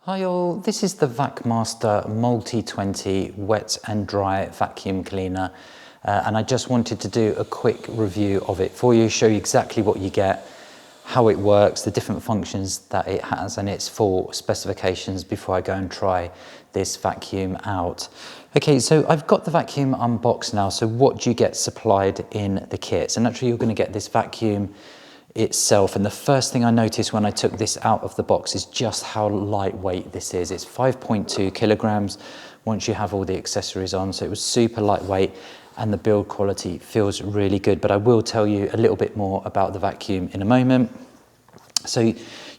Hi all, this is the Vacmaster Multi 20 wet and dry vacuum cleaner and I just wanted to do a quick review of it for you, show you exactly what you get, how it works, the different functions that it has and its full specifications before I go and try this vacuum out. Okay, so I've got the vacuum unboxed now, so what do you get supplied in the kit? So naturally you're going to get this vacuum itself, and the first thing I noticed when I took this out of the box is just how lightweight this is. It's 5.2 kilograms once you have all the accessories on, so it was super lightweight and the build quality feels really good. But I will tell you a little bit more about the vacuum in a moment. So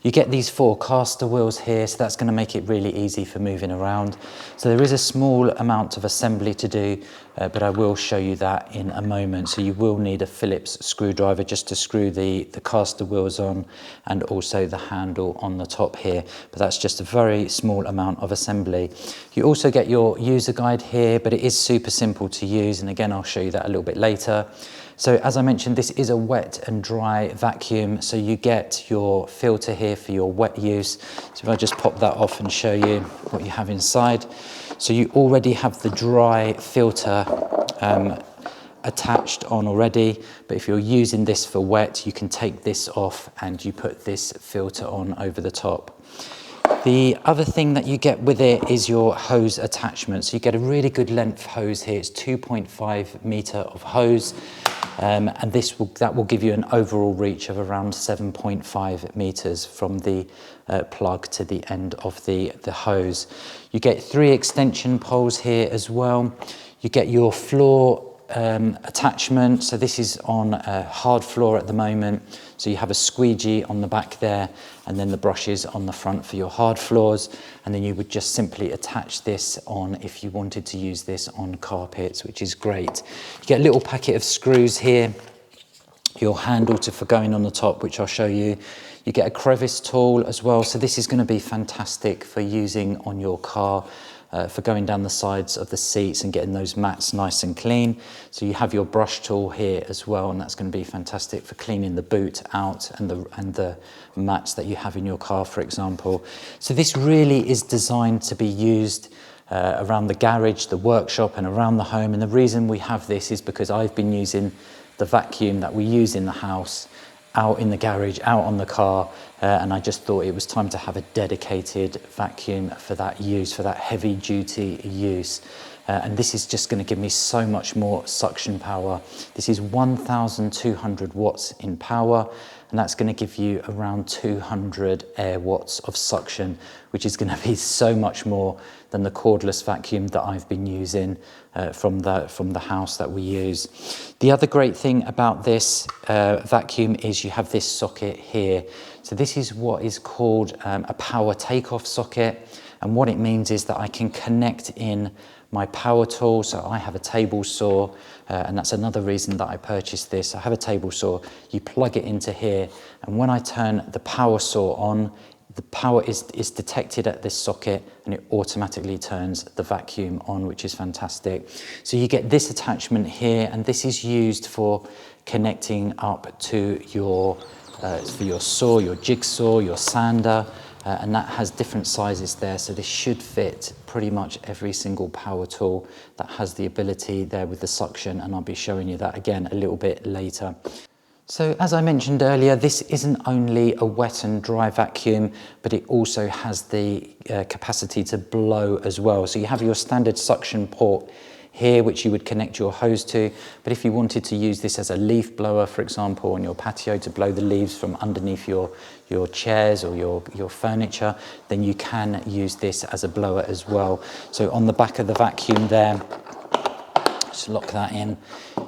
you get these 4 caster wheels here, so that's going to make it really easy for moving around. So there is a small amount of assembly to do, but I will show you that in a moment. So you will need a Phillips screwdriver just to screw the caster wheels on, and also the handle on the top here, but that's just a very small amount of assembly. You also get your user guide here, but it is super simple to use, and again I'll show you that a little bit later. So as I mentioned, this is a wet and dry vacuum, so you get your filter here for your wet use. So if I just pop that off and show you what you have inside. So you already have the dry filter attached on already, but if you're using this for wet, you can take this off and you put this filter on over the top. The other thing that you get with it is your hose attachment. So you get a really good length hose here. It's 2.5 meter of hose. And that will give you an overall reach of around 7.5 meters from the plug to the end of the hose. You get 3 extension poles here as well. You get your floor attachment. So this is on a hard floor at the moment. So you have a squeegee on the back there, and then the brushes on the front for your hard floors. And then you would just simply attach this on if you wanted to use this on carpets, which is great. You get a little packet of screws here, your handle for going on the top, which I'll show you. You get a crevice tool as well. So this is going to be fantastic for using on your car, for going down the sides of the seats and getting those mats nice and clean. So you have your brush tool here as well, and that's going to be fantastic for cleaning the boot out and the mats that you have in your car, for example. So this really is designed to be used around the garage, the workshop, and around the home. And the reason we have this is because I've been using the vacuum that we use in the house out in the garage, out on the car, and I just thought it was time to have a dedicated vacuum for that use, for that heavy duty use. And this is just going to give me so much more suction power. This is 1,200 watts in power, and that's going to give you around 200 air watts of suction, which is going to be so much more than the cordless vacuum that I've been using from the house that we use. The other great thing about this vacuum is you have this socket here. So this is what is called a power takeoff socket, and what it means is that I can connect in my power tool. So I have a table saw, and that's another reason that I purchased this. I have a table saw, you plug it into here, and when I turn the power saw on, the power is detected at this socket and it automatically turns the vacuum on, which is fantastic. So you get this attachment here, and this is used for connecting up to your saw, your jigsaw, your sander, and that has different sizes there. So this should fit pretty much every single power tool that has the ability there with the suction, and I'll be showing you that again a little bit later. So as I mentioned earlier, this isn't only a wet and dry vacuum, but it also has the capacity to blow as well. So you have your standard suction port here, which you would connect your hose to, but if you wanted to use this as a leaf blower, for example, on your patio to blow the leaves from underneath your chairs or your furniture, then you can use this as a blower as well. So on the back of the vacuum there, just lock that in.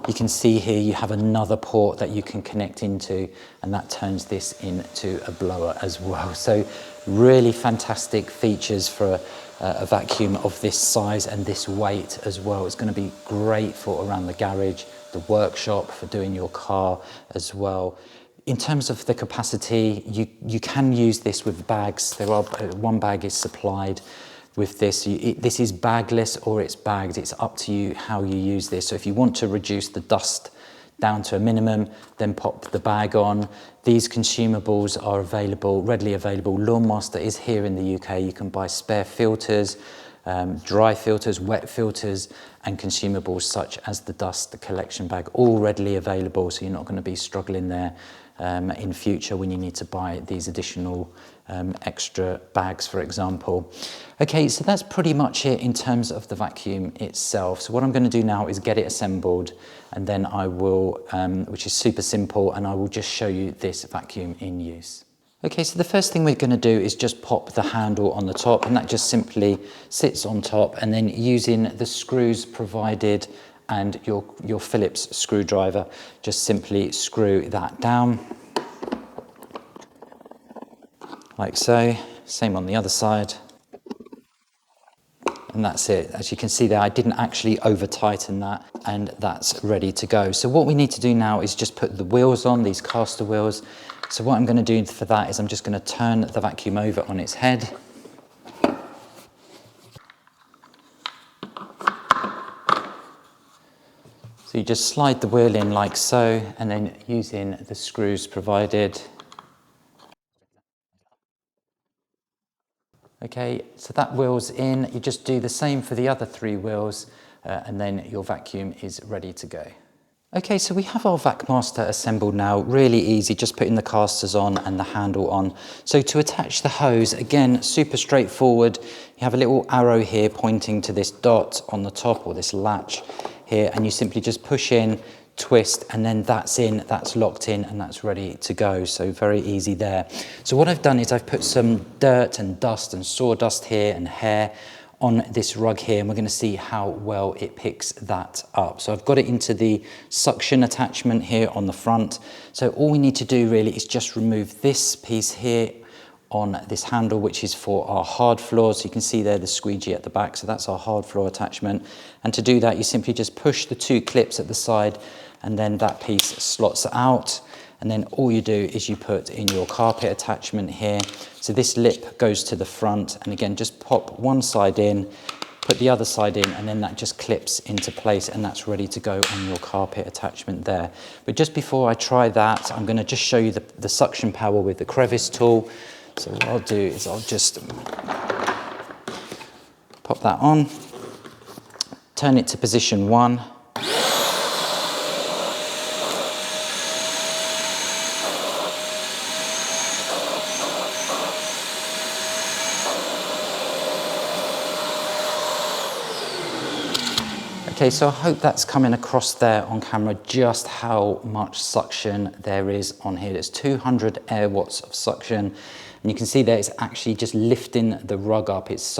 You can see here you have another port that you can connect into, and that turns this into a blower as well. So really fantastic features for a vacuum of this size and this weight as well. It's going to be great for around the garage, the workshop, for doing your car as well. In terms of the capacity, you can use this with bags. One bag is supplied with this. This is bagless or it's bagged. It's up to you how you use this. So if you want to reduce the dust down to a minimum, then pop the bag on. These consumables are available, readily available. Lawnmaster is here in the UK. You can buy spare filters, dry filters, wet filters, and consumables such as the dust, the collection bag, all readily available. So you're not going to be struggling there in future when you need to buy these additional extra bags, for example. Okay, so that's pretty much it in terms of the vacuum itself. So what I'm going to do now is get it assembled, and then I will, which is super simple, and I will just show you this vacuum in use. Okay, so the first thing we're going to do is just pop the handle on the top, and that just simply sits on top, and then using the screws provided and your Phillips screwdriver, just simply screw that down like so. Same on the other side, and that's it. As you can see there, I didn't actually over tighten that, and that's ready to go. So what we need to do now is just put the wheels on, these caster wheels. So what I'm going to do for that is I'm just going to turn the vacuum over on its head. So you just slide the wheel in like so, and then using the screws provided. Okay, so that wheel's in. You just do the same for the other 3 wheels, and then your vacuum is ready to go. Okay, so we have our Vacmaster assembled now. Really easy, just putting the casters on and the handle on. So to attach the hose, again, super straightforward. You have a little arrow here pointing to this dot on the top, or this latch here, and you simply just push in, twist, and then that's in, that's locked in, and that's ready to go. So very easy there. So what I've done is I've put some dirt and dust and sawdust here and hair on this rug here, and we're going to see how well it picks that up. So I've got it into the suction attachment here on the front. So all we need to do really is just remove this piece here on this handle, which is for our hard floor. So you can see there the squeegee at the back, so that's our hard floor attachment. And to do that, you simply just push the 2 clips at the side, and then that piece slots out. And then all you do is you put in your carpet attachment here. So this lip goes to the front, and again, just pop one side in, put the other side in, and then that just clips into place, and that's ready to go on your carpet attachment there. But just before I try that, I'm going to just show you the suction power with the crevice tool. So what I'll do is I'll just pop that on, turn it to position 1. Okay, so I hope that's coming across there on camera just how much suction there is on here. There's 200 air watts of suction, and you can see there it's actually just lifting the rug up. It's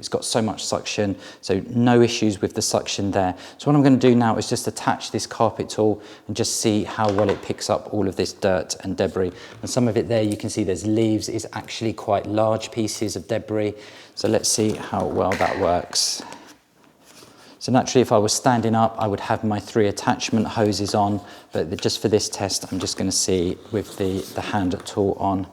got so much suction, so no issues with the suction there. So what I'm going to do now is just attach this carpet tool and just see how well it picks up all of this dirt and debris. And some of it there, you can see there's leaves. It's actually quite large pieces of debris. So let's see how well that works. So naturally, if I was standing up, I would have my 3 attachment hoses on, but just for this test, I'm just going to see with the hand tool on.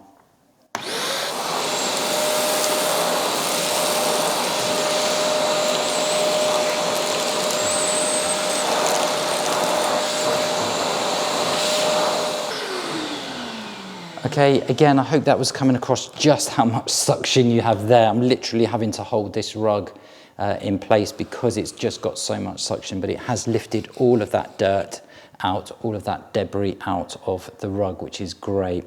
Okay, again, I hope that was coming across just how much suction you have there. I'm literally having to hold this rug in place because it's just got so much suction, but it has lifted all of that dirt out, all of that debris out of the rug, which is great.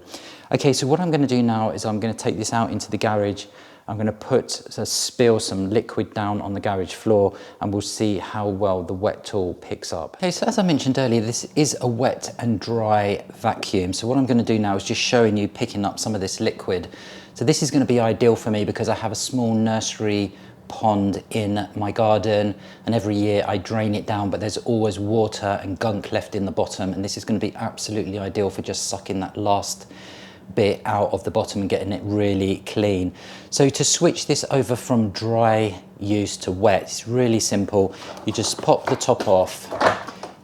Okay, so what I'm going to do now is I'm going to take this out into the garage. I'm going to spill some liquid down on the garage floor, and we'll see how well the wet tool picks up. Okay, so as I mentioned earlier, this is a wet and dry vacuum. So what I'm going to do now is just showing you picking up some of this liquid. So this is going to be ideal for me because I have a small nursery pond in my garden, and every year I drain it down, but there's always water and gunk left in the bottom, and this is going to be absolutely ideal for just sucking that last bit out of the bottom and getting it really clean. So to switch this over from dry use to wet, it's really simple. You just pop the top off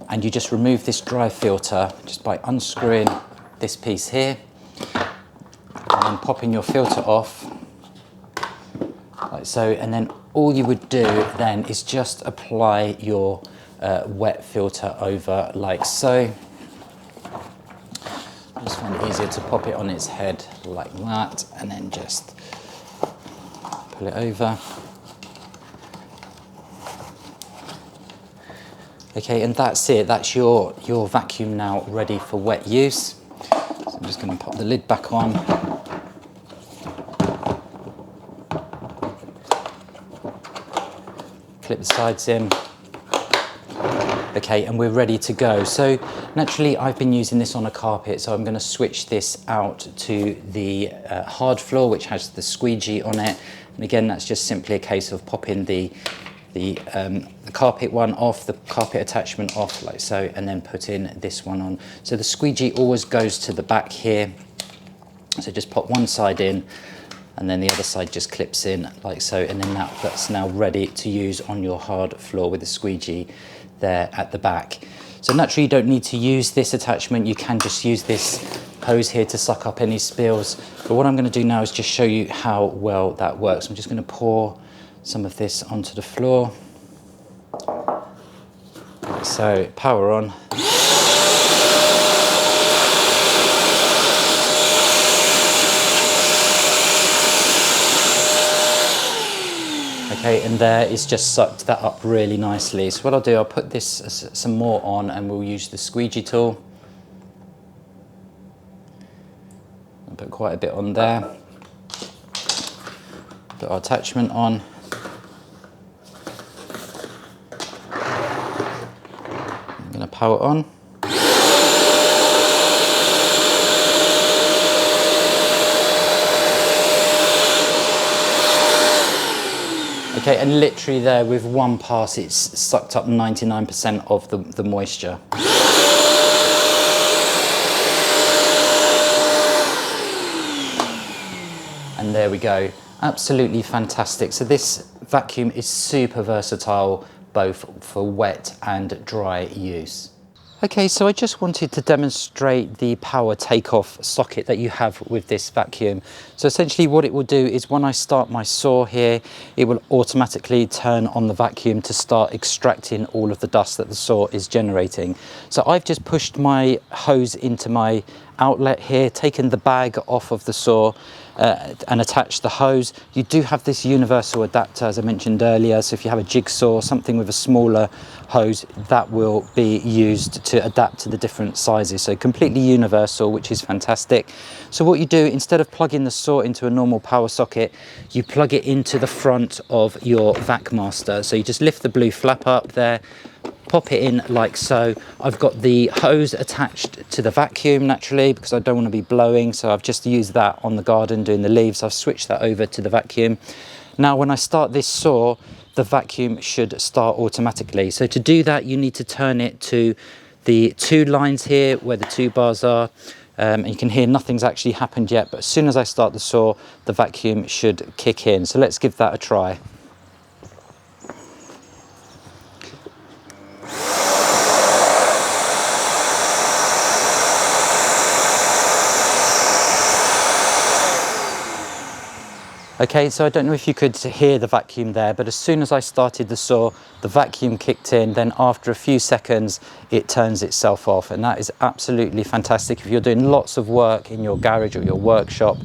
and you just remove this dry filter just by unscrewing this piece here and then popping your filter off like so, and then all you would do then is just apply your wet filter over like so. to pop it on its head like that, and then just pull it over. Okay, and that's it. That's your vacuum now ready for wet use. So I'm just going to pop the lid back on. Clip the sides in. Okay, and we're ready to go. So naturally I've been using this on a carpet, so I'm going to switch this out to the hard floor, which has the squeegee on it. And again, that's just simply a case of popping the carpet one off, the carpet attachment off like so, and then putting this one on. So the squeegee always goes to the back here. So just pop one side in, and then the other side just clips in like so, and then that's now ready to use on your hard floor with the squeegee there at the back. So naturally you don't need to use this attachment, you can just use this hose here to suck up any spills. But what I'm going to do now is just show you how well that works. I'm just going to pour some of this onto the floor. So power on. Okay, and there it's just sucked that up really nicely. So what I'll do, I'll put this some more on, and we'll use the squeegee tool. I'll put quite a bit on there. Put our attachment on. I'm going to power on. Okay, and literally there with one pass, it's sucked up 99% of the moisture. And there we go, absolutely fantastic. So this vacuum is super versatile, both for wet and dry use. Okay, so I just wanted to demonstrate the power takeoff socket that you have with this vacuum. So essentially what it will do is when I start my saw here, it will automatically turn on the vacuum to start extracting all of the dust that the saw is generating. So I've just pushed my hose into my outlet here, taken the bag off of the saw and attached the hose. You do have this universal adapter, as I mentioned earlier, so if you have a jigsaw, something with a smaller hose, that will be used to adapt to the different sizes. So completely universal, which is fantastic. So what you do, instead of plugging the saw into a normal power socket, you plug it into the front of your Vacmaster. So you just lift the blue flap up there, pop it in like so. I've got the hose attached to the vacuum naturally because I don't want to be blowing, so I've just used that on the garden doing the leaves. I've switched that over to the vacuum. Now when I start this saw, the vacuum should start automatically. So to do that, you need to turn it to the two lines here where the two bars are. And you can hear nothing's actually happened yet, but as soon as I start the saw, the vacuum should kick in. So let's give that a try. Okay, so I don't know if you could hear the vacuum there, but as soon as I started the saw, the vacuum kicked in. Then after a few seconds, it turns itself off. And that is absolutely fantastic. If you're doing lots of work in your garage or your workshop,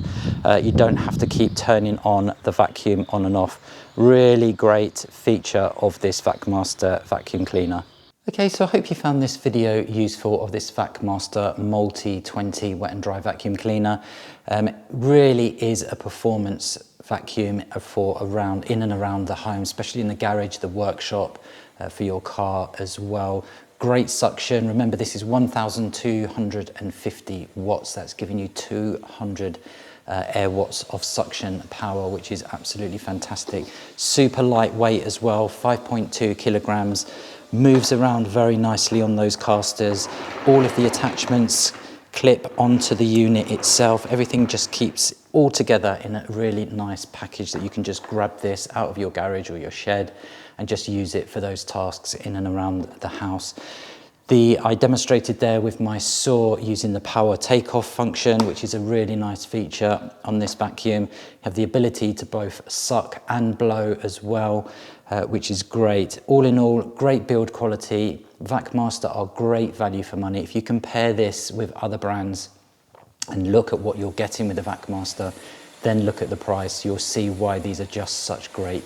you don't have to keep turning on the vacuum on and off. Really great feature of this Vacmaster vacuum cleaner. Okay, so I hope you found this video useful of this Vacmaster Multi 20 wet and dry vacuum cleaner. Really is a performance vacuum for in and around the home, especially in the garage, the workshop, for your car as well. Great suction. Remember, this is 1,250 watts. That's giving you 200 air watts of suction power, which is absolutely fantastic. Super lightweight as well, 5.2 kilograms. Moves around very nicely on those casters. All of the attachments clip onto the unit itself. Everything just keeps all together in a really nice package that you can just grab this out of your garage or your shed and just use it for those tasks in and around the house. I demonstrated there with my saw using the power takeoff function, which is a really nice feature on this vacuum. You have the ability to both suck and blow as well, which is great. All in all, great build quality. Vacmaster are great value for money. If you compare this with other brands, and look at what you're getting with the Vacmaster, then look at the price. You'll see why these are just such great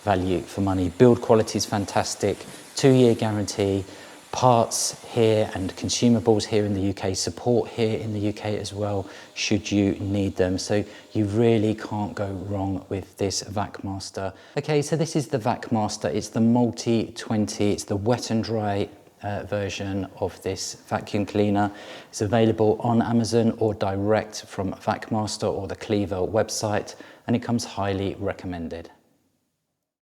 value for money. Build quality is fantastic, 2-year guarantee, parts here and consumables here in the UK, support here in the UK as well, should you need them. So you really can't go wrong with this Vacmaster. Okay, so this is the Vacmaster. It's the Multi 20, it's the wet and dry version of this vacuum cleaner. It's available on Amazon or direct from Vacmaster or the Cleaver website, and it comes highly recommended.